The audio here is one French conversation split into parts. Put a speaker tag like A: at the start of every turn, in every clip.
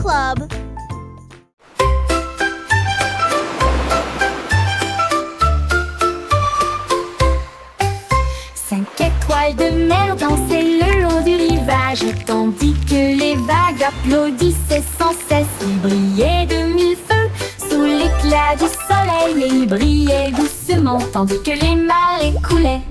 A: Club.
B: 5 étoiles de mer dansaient le long du rivage, tandis que les vagues applaudissaient sans cesse. Ils brillaient de mille feux sous l'éclat du soleil, et ils brillaient doucement tandis que les marées coulaient.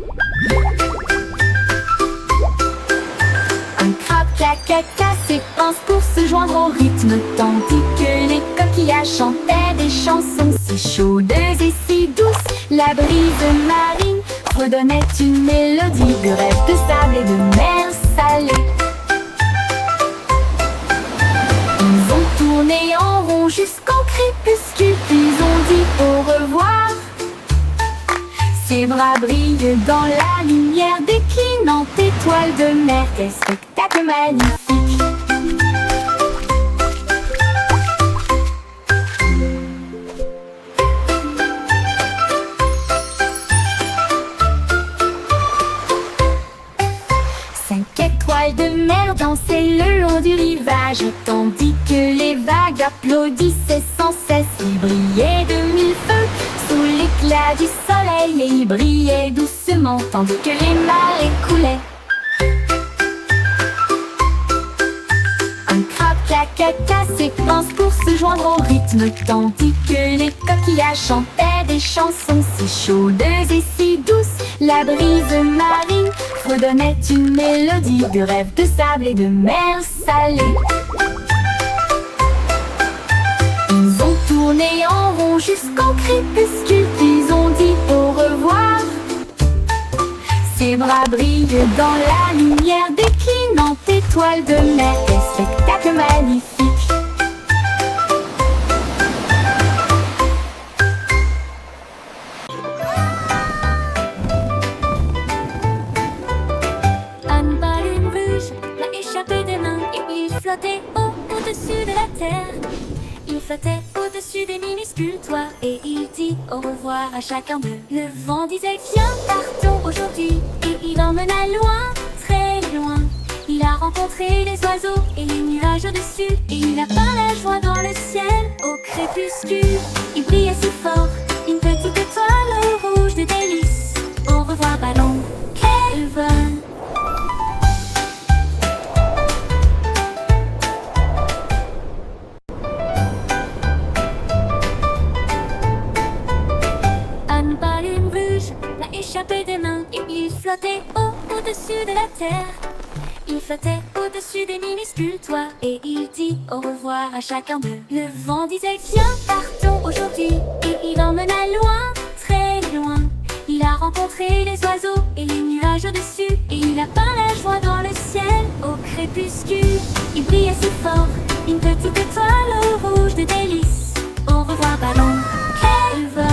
B: Un crabe caca s'épanse pour se joindre au rythme, tandis que les coquillages chantaient des chansons si chaudes et si douces. La brise marine redonnait une mélodie de rêve de sable et de mer salée. Ils ont tourné en rond jusqu'au crépuscule, puis ont dit au revoir. Ses bras brillent dans la lumière déclinante étoile de mer. Quel spectacle magnifique! De mer dansaient le long du rivage, tandis que les vagues applaudissaient sans cesse. Ils brillaient de mille feux sous l'éclat du soleil, et ils brillaient doucement tandis que les marées coulaient. Un crabe caca s'épanse pour se joindre au rythme, tandis que les coquillages chantaient des chansons si chaudes et si douces. La brise marine redonnait une mélodie de rêve de sable et de mer salée. Ils ont tourné en rond jusqu'au crépuscule, puis ont dit au revoir. Ses bras brillent dans la lumière déclinante étoile de mer. Quel spectacle magnifique!
C: Au-dessus de la terre, il flottait au-dessus des minuscules toits, et il dit au revoir à chacun d'eux. Le vent disait viens, partons aujourd'hui, et il emmena loin, très loin. Il a rencontré les oiseaux et les nuages au-dessus, et il a peint la joie dans le ciel au crépuscule. Il brillait si fort, une petite étoile rouge de délices. Au revoir ballon, quel vol! Échappé des mains, et il flottait au-dessus de la terre. Il flottait au-dessus des minuscules toits, et il dit au revoir à chacun d'eux. Le vent disait viens, partons aujourd'hui, et il emmena loin, très loin. Il a rencontré les oiseaux et les nuages au-dessus, et il a peint la joie dans le ciel au crépuscule. Il brillait si fort, une petite étoile rouge de délices. Au revoir ballon, quel vol!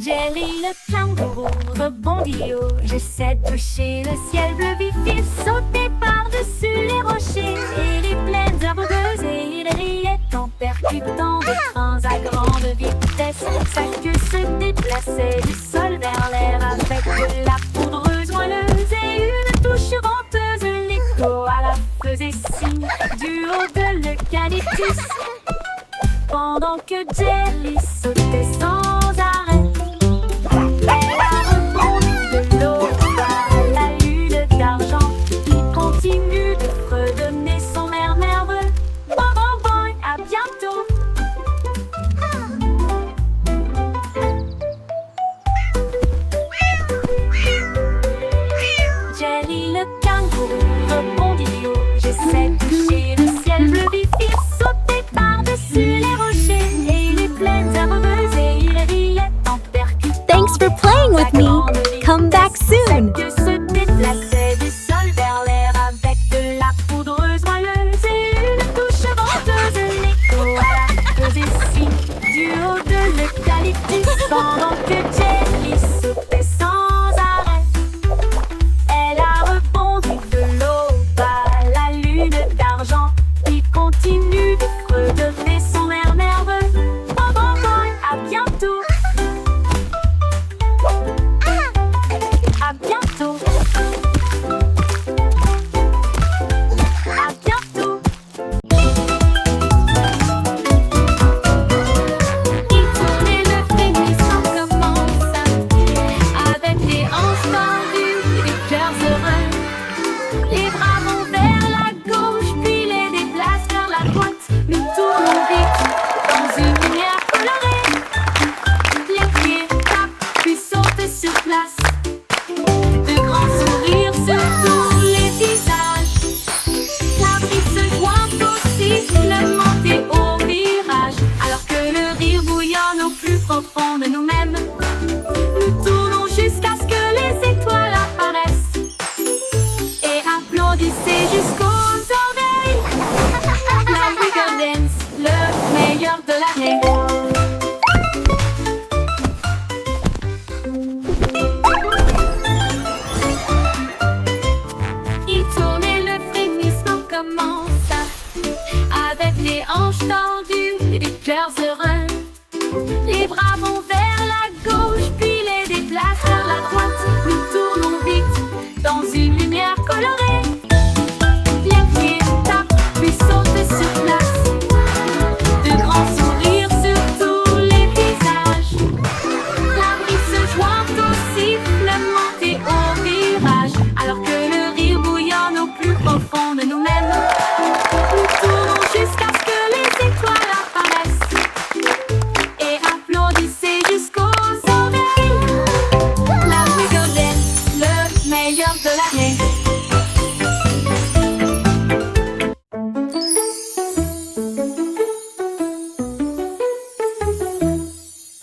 B: Jerry le kangourou rebondit haut. J'essaie de toucher le ciel bleu vif. Il sautait par-dessus les rochers et les plaines herbeuses, et il riait en percutant des trains à grande vitesse. Sa queue se déplaçait du sol vers l'air avec de la poudreuse moelleuse et une touche venteuse. L'écho à la faisait signe du haut de l'eucalyptus, pendant que Jerry sautait sans arrêt. Continue de redonner son air nerveux. Bon, bon, bon, à bientôt. Jerry le kangourou rebondit haut. J'essaie de toucher le ciel bleu vif. Il sautait par-dessus les rochers et les plaines herbeuses, et il riait en percutant.
A: Thanks for playing with me. Come back soon.
B: Se déplaçait du sol vers l'air avec de la poudreuse moelleuse et une touche venteuse. L'écho à la faisait signe du haut de l'eucalyptus, pendant que Jerry sautait sans arrêt. Elle a rebondi de l'eau bas, la lune d'argent. Il continue de redonner son air nerveux. Bon, bon, bon, à bientôt. craie. Il tourne et le frémissement commence avec les hanches tendues et des cœurs heureux. Les bras vont vers la gauche, puis les déplacent vers la droite. Nous tournons vite dans une lumière colorée. Les pieds tapent, puis sautent sur place. De grands sourires sur tous les visages. La brise se joint au sifflement et au virage. Alors que le rire bouillonne au plus profond de nous-mêmes. Nous tournons jusqu'à ce que les étoiles apparaissent. Et applaudissez jusqu'aux oreilles. La rigolette, le meilleur de l'année.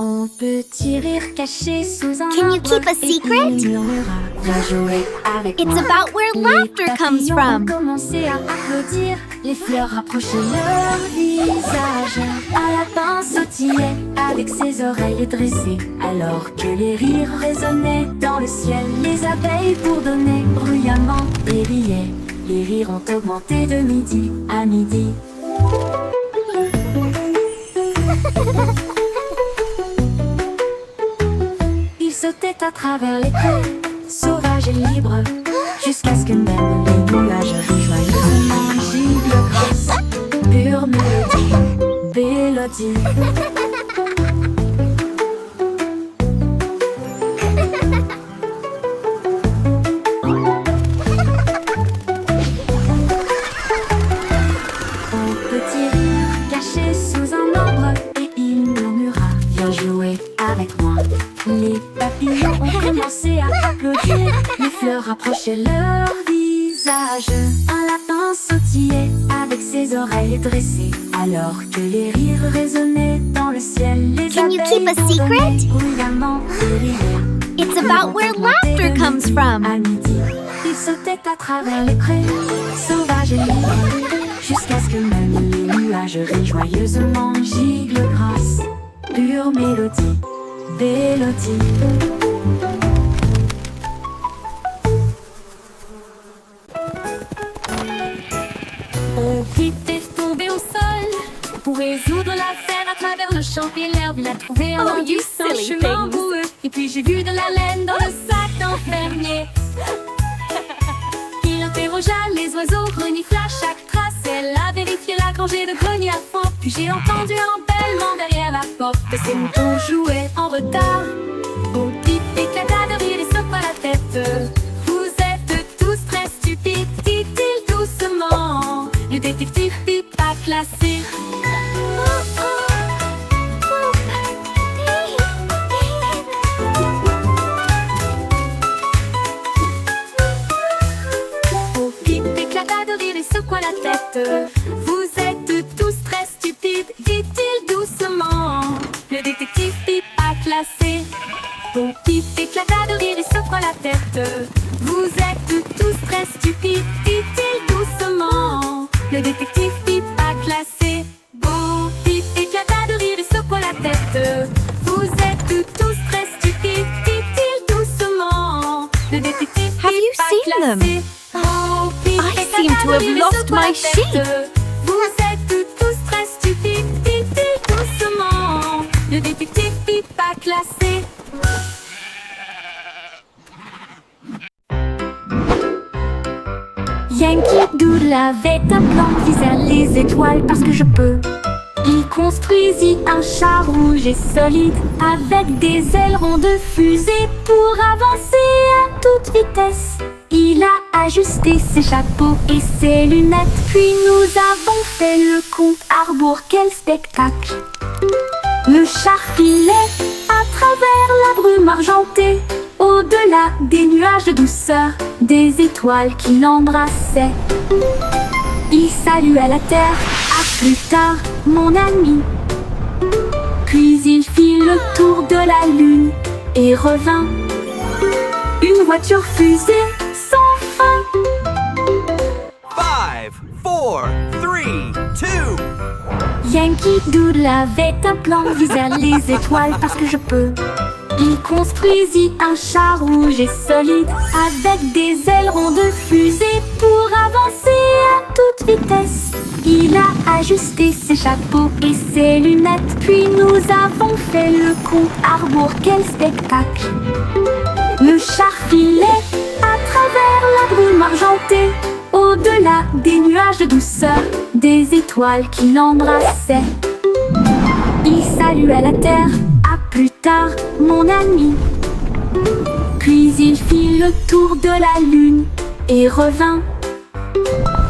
B: On peut rire caché sous un
A: Can you
B: arbre
A: keep a
B: et
A: secret?
B: il murmura, viens jouer avec
A: It's
B: moi.
A: about where
B: Les
A: laughter comes
B: papillons
A: from.
B: ont commencé à applaudir, les fleurs rapprochaient leur visage. Un lapin sautillait avec ses oreilles dressées, alors que les rires résonnaient dans le ciel. Les abeilles bourdonnaient bruyamment et riaient. Les rires ont augmenté de midi à midi. Il sautait à travers les prés, sauvage et libre, jusqu'à ce que même les nuages joyeusement gibent grâce. Pure mélodie. Un petit rire caché sous un arbre et il murmura, viens jouer avec moi. Les papillons ont commencé à applaudir, les fleurs rapprochaient leur visage. Un lapin sautillait avec ses oreilles dressées, alors que les rires résonnaient dans le ciel. Les
A: Can you
B: abeilles
A: keep a
B: bourdonnaient
A: secret?
B: bruyamment et riaient.
A: It's about where laughter comes from.
B: À midi, il sautait à travers les prés, sauvage et libre, jusqu'à ce que même les nuages rient joyeusement giclent grâce. Pure mélodie. On quittait tomber au sol pour résoudre l'affaire à travers le champ et l'herbe. Il a trouvé un
A: Oh, you
B: un
A: silly
B: chemin
A: things.
B: boueux. Et puis j'ai vu de la laine dans le sac d'un fermier. Il interrogea les oiseaux, renifla chaque trace. Elle a vérifié la rangée de greniers à fond. Puis j'ai entendu un bêlement derrière la porte. Ces moutons jouaient en retard. Au pipe éclata de rire et secoua la tête. Vous êtes tous très stupides, dit-il doucement. Le détective pipe a classé. Au pipe éclata de rire et secoua la tête. Vous êtes tous très stupides, dit-il doucement. Le détective pipe a classé. Au pipe éclata de rire et secoua la tête. Vous êtes tous très stupides, dit-il doucement. Le détective pipe a classé. Bon pipe éclata de rire et secoua la tête. Vous êtes tous très stupides, dit-il doucement. Le détective
A: Have you
B: pipe a
A: seen them?
B: classé. Bon pipe
A: I
B: éclata
A: seem to
B: de
A: have
B: rire et
A: lost
B: secoua la
A: my
B: tête.
A: sheep.
B: Vous êtes tous très stupides, dit-il doucement. Le détective pipe a classé. Yankee Doodle avait un plan, visait les étoiles parce que je peux. Il construisit un char rouge et solide avec des ailerons de fusée pour avancer à toute vitesse. Il a ajusté ses chapeaux et ses lunettes, puis nous avons fait le compte à rebours. Quel spectacle! Le char filait à travers la brume argentée, au-delà des nuages de douceur, des étoiles qui l'embrassaient. Il saluait la terre, à plus tard, mon ami. Puis il fit le tour de la lune et revint. Une voiture fusée sans fin.
D: 5, 4, 4, 3, 2.
B: Yankee Doodle avait un plan, viser les étoiles parce que je peux. Il construisit un char rouge et solide avec des ailerons de fusée pour avancer à toute vitesse. Il a ajusté ses chapeaux et ses lunettes, puis nous avons fait le compte à rebours. Quel spectacle! Le char filait à travers la brume argentée, au-delà des nuages de douceur, des étoiles qui l'embrassaient. Il saluait la terre. À plus tard, mon ami. Puis il fit le tour de la lune et revint.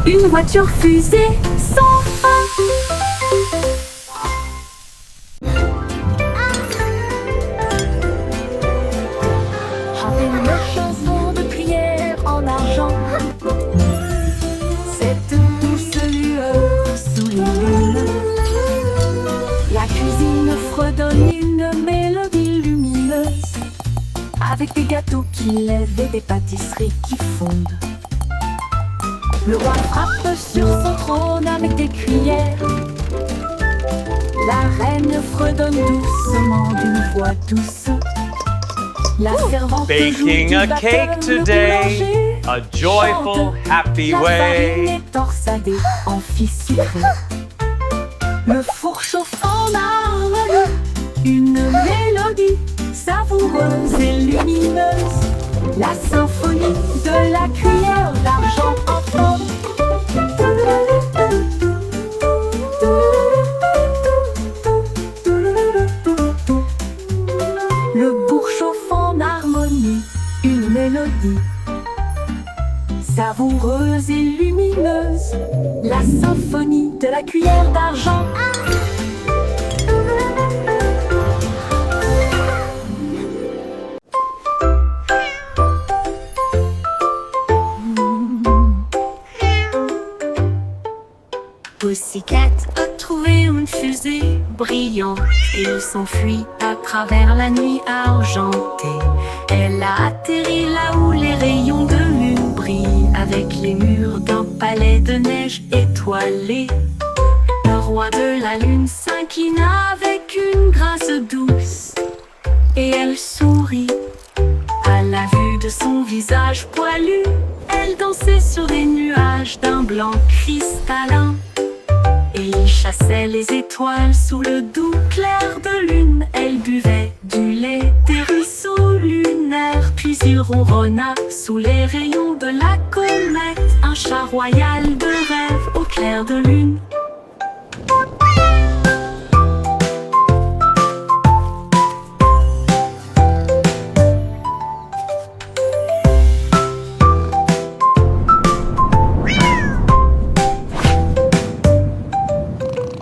B: Une voiture fusée sans fin. Avec une chanson de prière en argent, cette douce lueur sous les lunes. La cuisine fredonne une mélodie lumineuse, avec des gâteaux qui lèvent et des pâtisseries qui fondent. Le roi frappe sur son trône avec des cuillères. La reine fredonne doucement d'une voix douce. La servante
E: Baking a cake today, a joyful, happy
B: La farine
E: way.
B: est torsadée en fissurée. Le four chauffe en harmonie, une mélodie savoureuse et lumineuse. La symphonie de la cuillère d'argent en forme. Le bourg chauffe en harmonie, une mélodie savoureuse et lumineuse. La symphonie de la cuillère d'argent. Pussycat a trouvé une fusée brillante et il s'enfuit à travers la nuit argentée. Elle a atterri là où les rayons de lune brillent avec les murs d'un palais de neige étoilé. Le roi de la lune s'inclina avec une grâce douce et elle sourit à la vue de son visage poilu. Elle dansait sur des nuages d'un blanc cristallin. Et il chassait les étoiles sous le doux clair de lune. Elle buvait du lait des ruisseaux lunaires. Puis il ronronna sous les rayons de la comète. Un chat royal de rêve au clair de lune.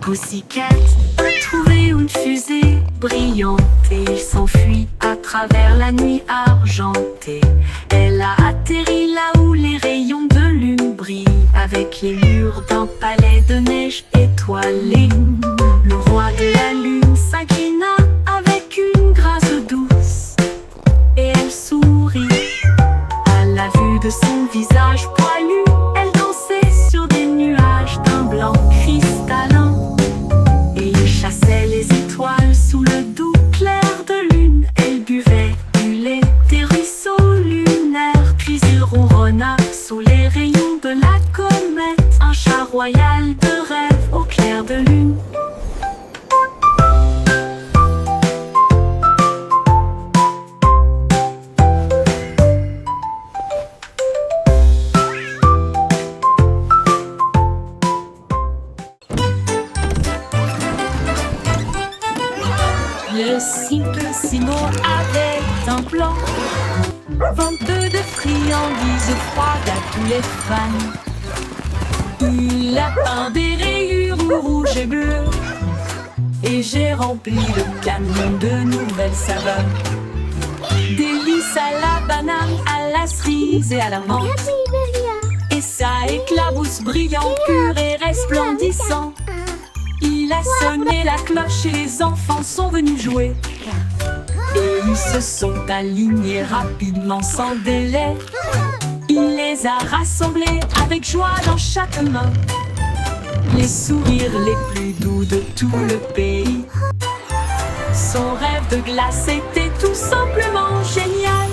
B: Pussycat a trouvé une fusée brillante et il s'enfuit à travers la nuit argentée. Elle a atterri là où les rayons de lune brillent avec les murs d'un palais de neige étoilé. Le roi de la lune s'inclina avec une grâce douce et elle sourit à la vue de son visage poilu. Elle dansait sur des nuages d'un blanc cristallin. Chassait les étoiles sous le doux clair de lune. Elle buvait du lait des ruisseaux lunaires. Puis il ronronna sous les rayons de la comète. Un chat royal de rêve au clair de lune. Le Simplissimo avait un plan, vente de friandises froides à tous les fans. Il a peint des rayures rouges et bleues, et j'ai rempli le camion de nouvelles saveurs. Délices à la banane, à la cerise et à la menthe. Et ça éclabousse brillant, pur et resplendissant. Il a sonné la cloche et les enfants sont venus jouer. Et ils se sont alignés rapidement sans délai. Il les a rassemblés avec joie dans chaque main. les sourires les plus doux de tout le pays. Son rêve de glace était tout simplement génial.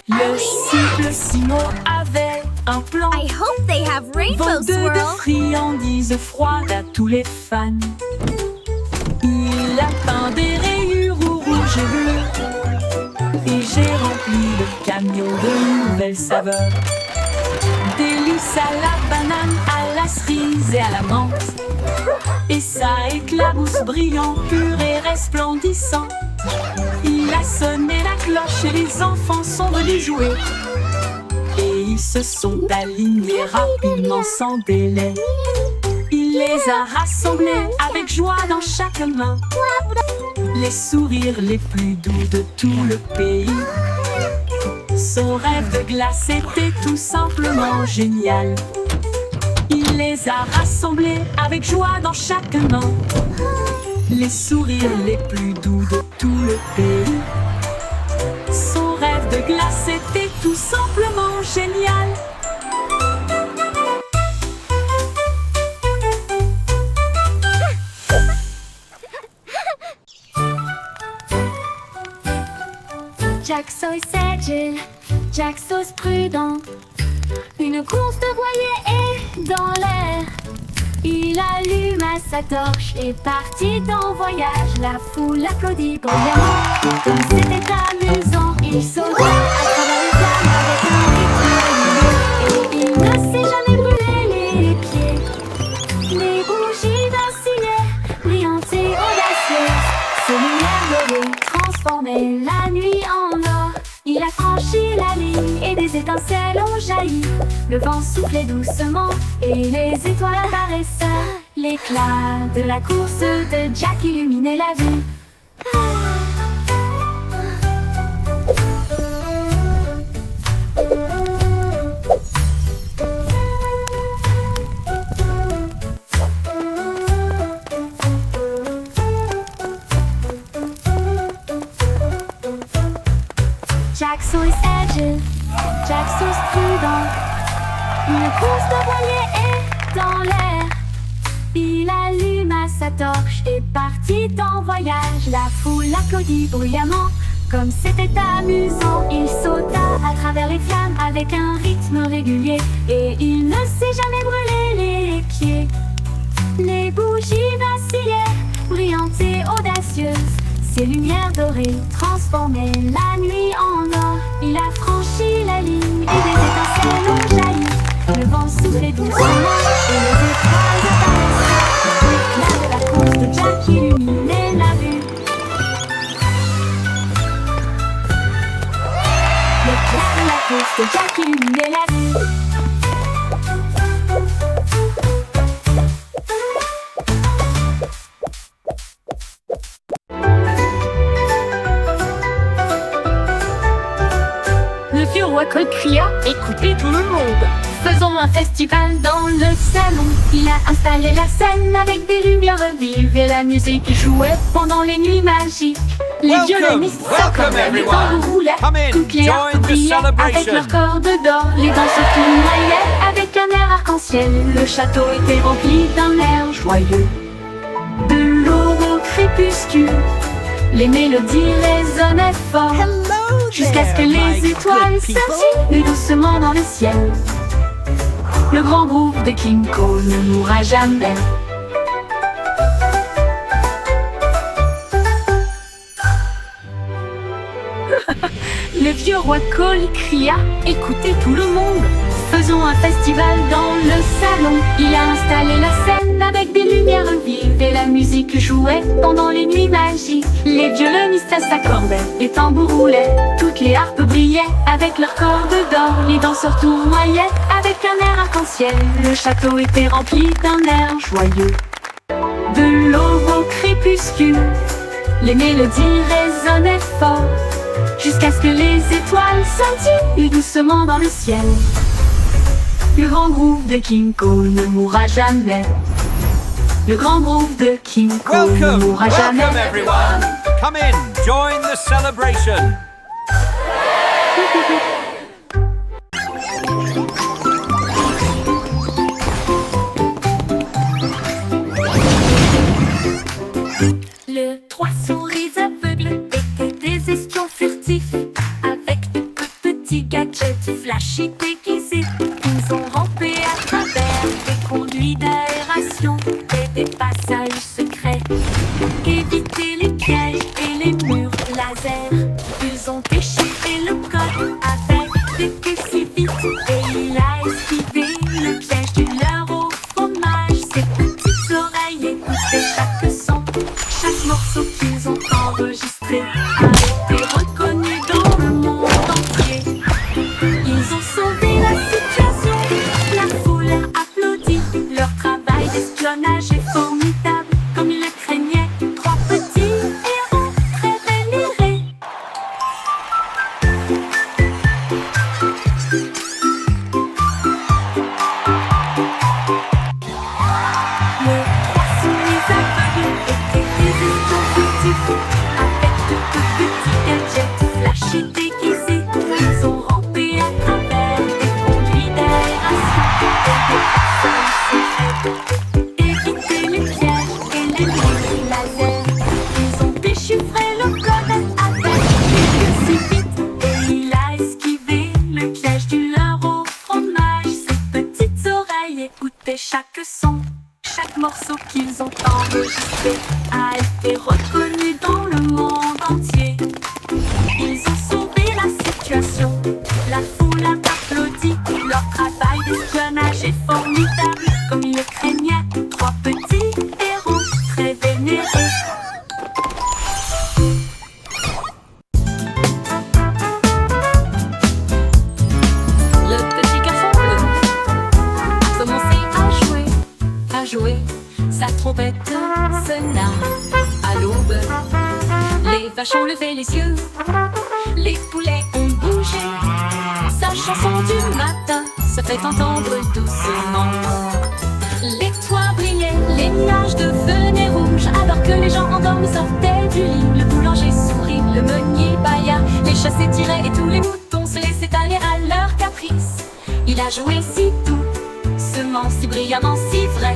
B: Le cycle Simon avait un plan.
A: I hope they have rainbow
B: Vendeuse de
A: swirl.
B: friandises froides à tous les fans. Il a peint des rayures au rouge et bleu. Et j'ai rempli le camion de nouvelles saveurs. Délices à la banane, à la cerise et à la menthe. Et ça éclabousse brillant, pur et resplendissant. Il a sonné la cloche et les enfants sont venus jouer. Et ils se sont alignés rapidement sans délai. Il les a rassemblés avec joie dans chaque main. Les sourires les plus doux de tout le pays. Son rêve de glace était tout simplement génial. Il les a rassemblés avec joie dans chaque main. Les sourires les plus doux de tout le pays. Son rêve de glace était tout simplement génial.
C: Jack Sauce agile, Jack Sauce prudent. Une course de voilier est dans l'air. Il alluma sa torche et partit en voyage. La foule applaudit bruyamment. Comme c'était amusant, il sauta à travers les flammes avec un rythme régulier. Et il ne s'est jamais brûlé les pieds. Les bougies vacillaient, brillantes et audacieuses. Ses lumières dorées transformaient la nuit en or. Il a franchi la ligne et des étincelles ont jailli. Le vent soufflait doucement et les étoiles apparaissaient. L'éclat de la course de Jack illuminait la vue. Jack Sauce agile, Jack Sauce prudent. Une course de voilier est dans l'air. Il alluma sa torche et partit en voyage. La foule applaudit bruyamment. Comme c'était amusant, il sauta à travers les flammes avec un rythme régulier. Et il ne s'est jamais brûlé les pieds. Les bougies vacillaient, brillantes et audacieuses. Ses lumières dorées transformaient la nuit en or. Il a franchi la ligne et des étincelles ont jailli. Le vent soufflait doucement et les étoiles apparaissaient. L'éclat de la course de Jack illuminait la vue. L'éclat de la course de Jack illuminait la vue.
B: Cole cria, écoutez tout le monde. Faisons un festival dans le salon. Il a installé la scène avec des lumières vives et la musique jouait pendant les nuits magiques. Les violonistes s'accordaient, les tambours roulaient, toutes les harpes brillaient avec leurs cordes d'or. Les danseurs tournoyaient avec un air arc-en-ciel. Le château était rempli d'un air joyeux. De l'aube au crépuscule, les mélodies résonnaient fort. Jusqu'à ce que les étoiles scintillent doucement dans le ciel. Le grand groupe de King Cole ne mourra jamais. Le vieux roi Cole cria, écoutez tout le monde. Faisons un festival dans le salon. Il a installé la scène avec des lumières vives et la musique jouait pendant les nuits magiques. Les violonistes s'accordaient, les tambours roulaient, toutes les harpes brillaient avec leurs cordes d'or. Les danseurs tournoyaient avec un air arc-en-ciel. Le château était rempli d'un air joyeux. De l'aube au crépuscule, les mélodies résonnaient fort. Jusqu'à ce que les étoiles scintillent doucement dans le ciel. Le grand groove de Kinko ne mourra jamais. Le grand groove de Kinko ne
D: Welcome,
B: mourra jamais.
D: welcome everyone. Come in, join the celebration.
B: Le trois souris aveugles étaient des espions furtifs avec de petits gadgets flashy déguisés. Ils ont rampé à travers des conduits d'aération et des passages secrets. Éviter les pièges et les murs laser. Ils ont déchiré le code avec des queues si vite et il a esquivé le piège du leurre au fromage. Ses petites oreilles écoutaient chaque son. Chaque morceau qu'ils ont enregistré a été reconnu dans le monde entier. Ils ont sauvé la situation, la foule a applaudi. Leur travail d'espionnage est formidable, comme ils le craignaient. Trois petits héros très vénérés. Le trois souris aveugles étaient des espions furtifs avec de petits gadgets flashy déguisés. Ils ont rampé à travers des conduits d'aération et des passages secrets. Éviter les pièges et les murs laser. Ils ont déchiffré le code avec des queues si vite et il a esquivé le piège du leurre au fromage. Ses petites oreilles écoutaient chaque son. Chaque morceau qu'ils ont enregistré a été reconnu dans le monde entier. Ils ont sauvé la situation, la foule a applaudi. Leur travail d'espionnage est formidable, comme ils le craignaient. Trois petits héros très vénérés. Le petit garçon bleu a commencé à jouer. Sa trompette sonna à l'aube. Les vaches ont levé les yeux, les poulets ont bougé. Sa chanson du matin se fait entendre doucement. Les toits brillaient, les nuages devenaient rouges, alors que les gens endormis sortaient du lit. Le boulanger sourit, le meunier bâilla, les chats s'étiraient et tous les moutons se laissaient aller à leur caprice. Il a joué si doucement, si brillamment, si vrai,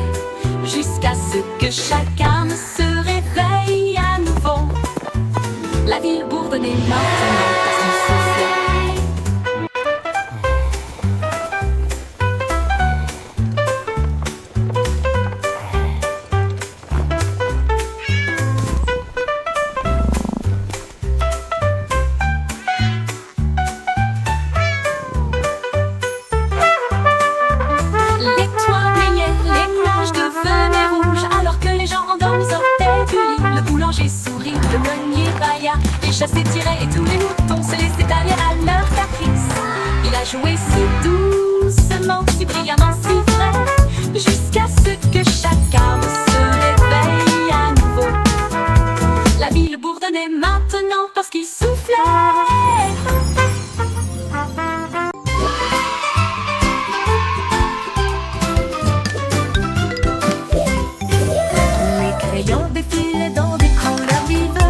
B: jusqu'à ce que chacun se réveille à nouveau. La ville bourdonnait maintenant parce qu'il soufflait. Les toits brillaient, les nuages devenaient rouges, alors que les gens endormis sortaient du lit. Le boulanger sourit, le meunier bâilla, les chats s'étiraient et tous les moutons se laissaient aller à leur caprice. Il a joué si doucement, si brillamment, si vrai, jusqu'à ce que chacun se réveille à nouveau. La ville bourdonnait maintenant parce qu'il soufflait. Les crayons défilaient dans des couleurs vives.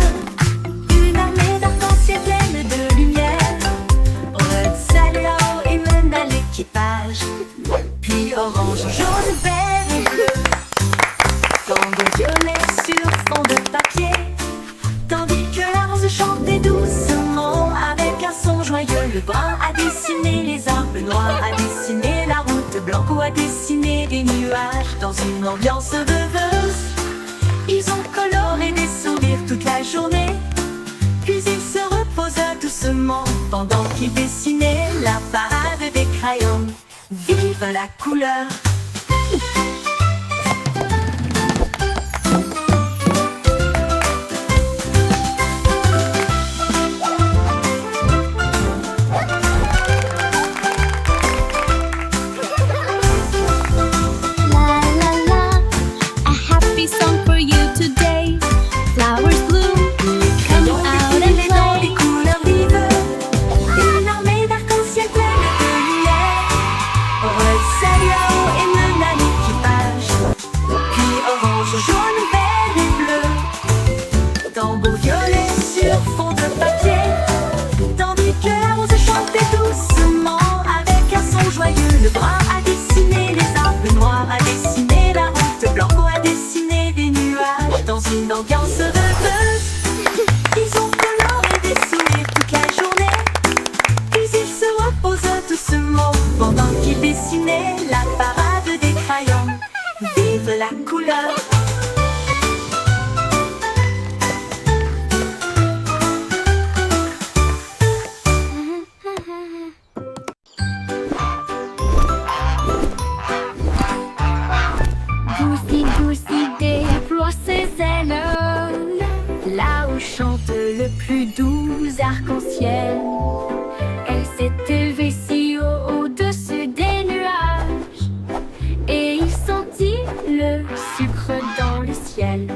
B: Une armée d'arc-en-ciel pleine de lumière. Red salua et mena l'équipage. Puis orange, jaune, vert et bleu. Tango violet sur fond de papier. Tandis que la rose chantait doucement avec un son joyeux. Le brun a dessiné les arbres, le noir a dessiné la route. Blanco a dessiné des nuages dans une ambiance rêveuse. Ils ont coloré des sourires toute la journée. Puis ils se reposaient doucement pendant qu'ils dessinaient la parade des crayons. Vive la couleur!
A: La la la, a happy song for you today. Flowers bloom, come out and
B: Dans les
A: play.
B: couleurs vives, une armée d'arc-en-ciel pleine de lumière. Red rouge, jaune, vert et bleu. Tambour violet sur fond de papier, tandis que la rose chantait doucement avec un son joyeux. Le brun a dessiné les arbres, noir a dessiné la route, blanco a dessiné des nuages dans une ambiance rêveuse. Ils ont coloré des sourires toute la journée, puis ils se reposent doucement pendant qu'ils dessinaient la parade des crayons. Vive la couleur!
C: Douce idée déploie ses ailes, là où chante le plus doux arc-en-ciel. Elle s'est élevée si haut au-dessus des nuages, et il sentit le sucre dans le ciel.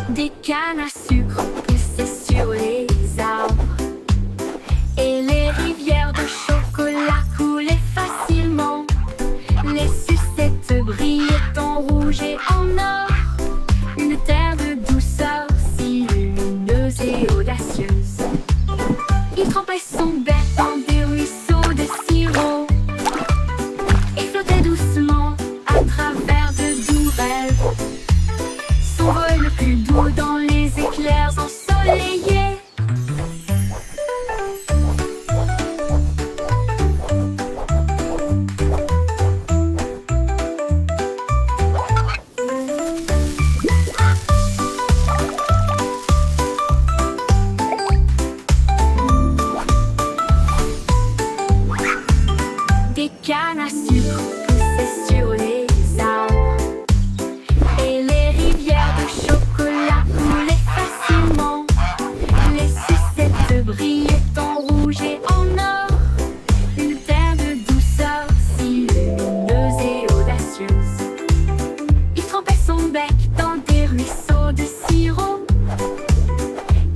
C: Des cannes à sucre poussaient sur les arbres, et les rivières de chocolat coulaient facilement. Les sucettes brillaient en rouge et en or, une terre de douceur si lumineuse et audacieuse. Il trempait son bec dans des ruisseaux de sirop et flottait doucement à travers de doux rêves. Son vol le plus doux dans les éclairs ensoleillés. Des cannes à sucre poussaient sur les arbres, et les rivières de chocolat coulaient facilement. Les sucettes brillaient en rouge et en or, une terre de douceur si lumineuse et audacieuse. Il trempait son bec dans des ruisseaux de sirop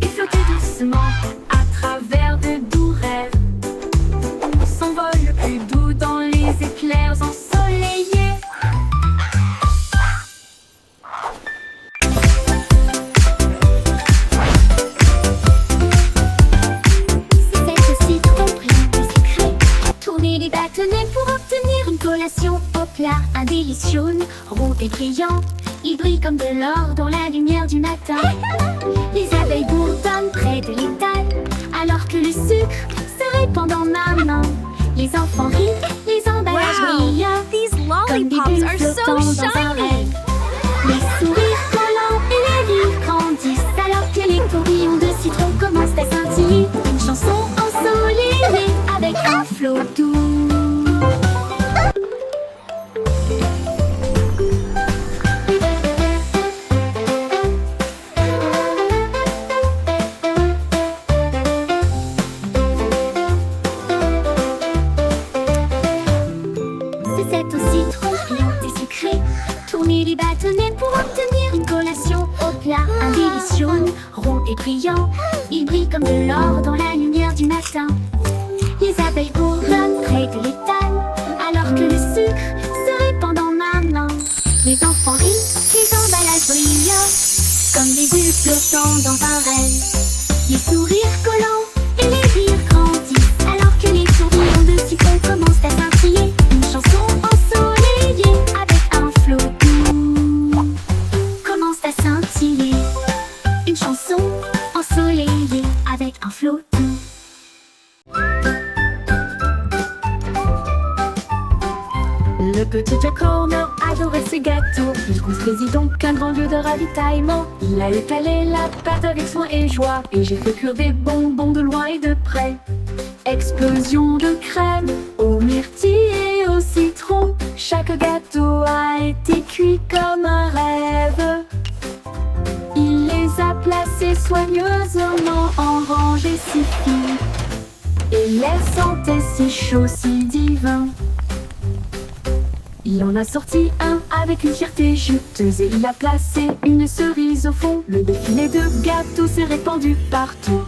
C: et flottait doucement à travers de doux rêves. Son vol le plus doux dans les éclairs ensoleillés.
B: C'est aussi trop plein de secrets. Tourner les bâtonnets pour obtenir une collation au plat. Un délice jaune, rond et brillant. Il brille comme de l'or dans la lumière du matin. Les abeilles bourdonnent près de l'étal, alors que le sucre se répand dans ma main. Les enfants rient, les emballages brillent
A: These
B: comme des
A: lollipops
B: bulles
A: are so
B: flottant dans un
A: shiny!
B: rêve. Les sourires collants et les rires grandissent, alors que les tourbillons de citron commencent à scintiller. Une chanson ensoleillée avec un flot doux. C'est aussi trop bien et sucré. Tourner les bâtonnets pour obtenir une collation au plat. Un délice jaune, rond et brillant. Il brille comme de l'or dans la lumière du matin. Les abeilles bourdonnent près de l'étal, alors que le sucre se répand dans ma main. Les enfants rient, les emballages brillent comme des bulles flottant dans un rêve. Les sourires collants et les rires grandissent, alors que les tourbillons de citron commencent à scintiller. Une chanson ensoleillée avec un flot doux commence à scintiller. Une chanson ensoleillée avec un flot doux. Le petit Jack Horner adorait ses gâteaux. Il construisit donc un grand lieu de ravitaillement. Il a étalé la pâte avec soin et joie, et j'ai fait cuire des bonbons de loin et de près. Explosion de crème aux myrtilles et au citron. Chaque gâteau a été cuit comme un rêve. Il les a placés soigneusement en rangées si fines, et l'air sentait si chaud, si divin. Il en a sorti un avec une fierté juteuse, et il a placé une cerise au fond. Le défilé de gâteaux s'est répandu partout.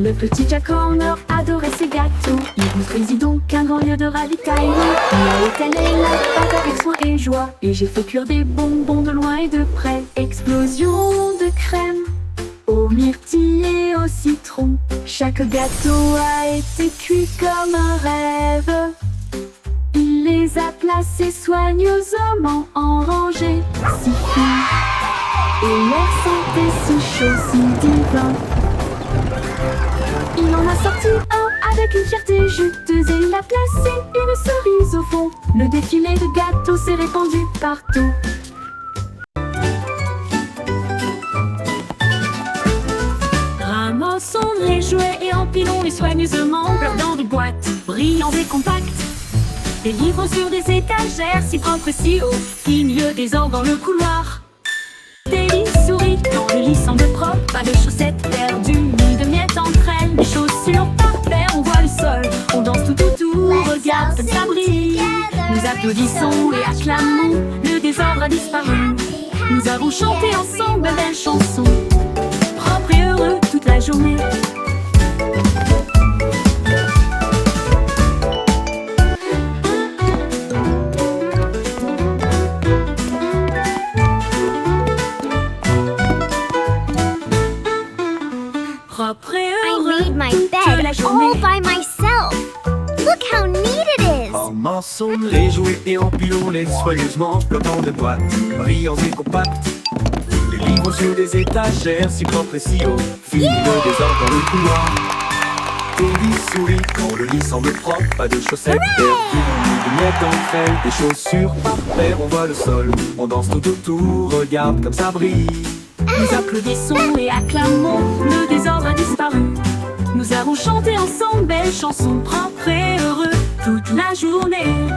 B: Le petit Jack Horner adorait ses gâteaux. Il construisit donc un grand lieu de ravitaillement. Il a étalé la pâte avec soin et joie. Et j'ai fait cuire des bonbons de loin et de près. Explosion de crème au myrtille et au citron. Chaque gâteau a été cuit comme un rêve. Il les a placés soigneusement en rangée, si fin. Et l'air sentait si chaud, si divin. Il en a sorti un avec une fierté juteuse et il a placé une cerise au fond. Le défilé de gâteaux s'est répandu partout. Ramassons les jouets et empilons-les soigneusement dans des boîtes brillantes et compactes. Des livres sur des étagères si propres et si hauts, qui milieu désordre dans le couloir. Des lits souris dans le lit semble propre, pas de chaussettes perdues ni de miettes entre elles. Des chaussures par paire, on voit le sol, on danse tout autour, regarde comme ça brille. Nous applaudissons et acclamons, le désordre a disparu. Nous avons chanté ensemble de belles chansons, propres et heureux toute la journée. Propre et
C: I
B: heureux
C: made my
B: toute
C: bed
B: la journée.
C: all by myself. Look how neat it is.
F: Ramassons les jouets et empilons-les soigneusement, flottant de boîtes, brillants et compacts. Les livres sur des étagères, si propres et si hauts, finit le désordre dans le couloir. Des lits souris quand le lit semble propre, pas de chaussettes perdues, ni de miettes entre elles. Des chaussures par paire, on voit le sol, on danse tout autour, regarde comme ça brille.
B: Nous applaudissons et acclamons, le désordre a disparu. Nous avons chanté ensemble belles chansons, propres et heureux toute la journée.